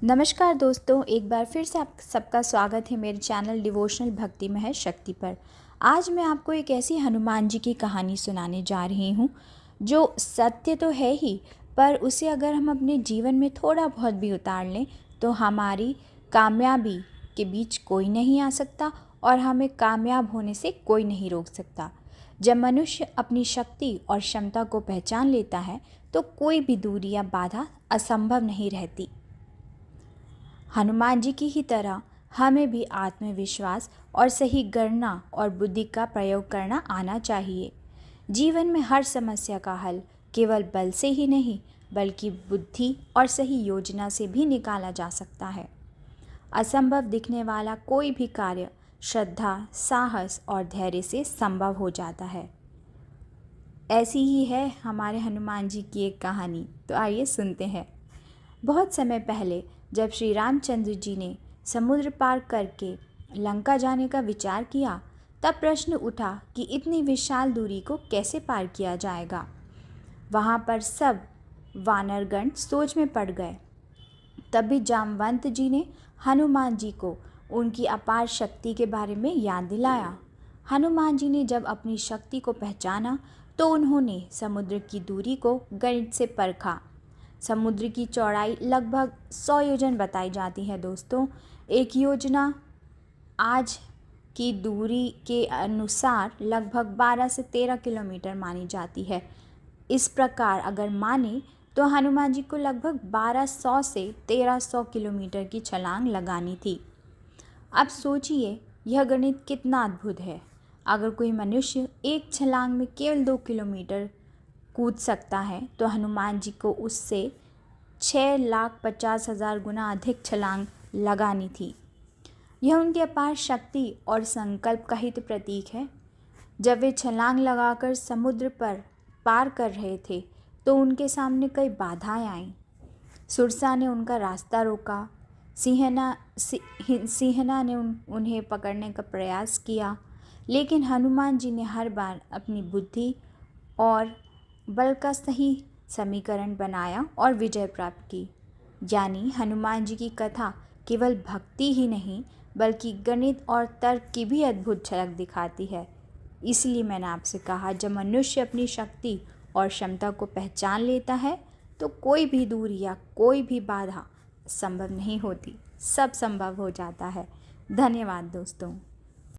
नमस्कार दोस्तों, एक बार फिर से आप सबका स्वागत है मेरे चैनल डिवोशनल भक्ति में है शक्ति पर। आज मैं आपको एक ऐसी हनुमान जी की कहानी सुनाने जा रही हूँ जो सत्य तो है ही, पर उसे अगर हम अपने जीवन में थोड़ा बहुत भी उतार लें तो हमारी कामयाबी के बीच कोई नहीं आ सकता और हमें कामयाब होने से कोई नहीं रोक सकता। जब मनुष्य अपनी शक्ति और क्षमता को पहचान लेता है तो कोई भी दूरी या बाधा असंभव नहीं रहती। हनुमान जी की ही तरह हमें भी आत्मविश्वास और सही गणना और बुद्धि का प्रयोग करना आना चाहिए। जीवन में हर समस्या का हल केवल बल से ही नहीं बल्कि बुद्धि और सही योजना से भी निकाला जा सकता है। असंभव दिखने वाला कोई भी कार्य श्रद्धा, साहस और धैर्य से संभव हो जाता है। ऐसी ही है हमारे हनुमान जी की एक कहानी, तो आइए सुनते हैं। बहुत समय पहले जब श्री रामचंद्र जी ने समुद्र पार करके लंका जाने का विचार किया, तब प्रश्न उठा कि इतनी विशाल दूरी को कैसे पार किया जाएगा। वहाँ पर सब वानरगण सोच में पड़ गए। तभी जामवंत जी ने हनुमान जी को उनकी अपार शक्ति के बारे में याद दिलाया। हनुमान जी ने जब अपनी शक्ति को पहचाना तो उन्होंने समुद्र की दूरी को गणित से परखा। समुद्र की चौड़ाई लगभग 100 योजन बताई जाती है दोस्तों। एक योजना आज की दूरी के अनुसार लगभग 12 से 13 किलोमीटर मानी जाती है। इस प्रकार अगर माने तो हनुमान जी को लगभग 1200 से 1300 किलोमीटर की छलांग लगानी थी। अब सोचिए यह गणित कितना अद्भुत है। अगर कोई मनुष्य एक छलांग में केवल 2 किलोमीटर कूद सकता है तो हनुमान जी को उससे 6,50,000 गुना अधिक छलांग लगानी थी। यह उनकी अपार शक्ति और संकल्प का ही तो प्रतीक है। जब वे छलांग लगाकर समुद्र पर पार कर रहे थे तो उनके सामने कई बाधाएं आईं। सुरसा ने उनका रास्ता रोका, सिंहना ने उन्हें पकड़ने का प्रयास किया, लेकिन हनुमान जी ने हर बार अपनी बुद्धि और बल का सही समीकरण बनाया और विजय प्राप्त की। यानी हनुमान जी की कथा केवल भक्ति ही नहीं बल्कि गणित और तर्क की भी अद्भुत झलक दिखाती है। इसलिए मैंने आपसे कहा, जब मनुष्य अपनी शक्ति और क्षमता को पहचान लेता है तो कोई भी दूरी या कोई भी बाधा संभव नहीं होती, सब संभव हो जाता है। धन्यवाद दोस्तों।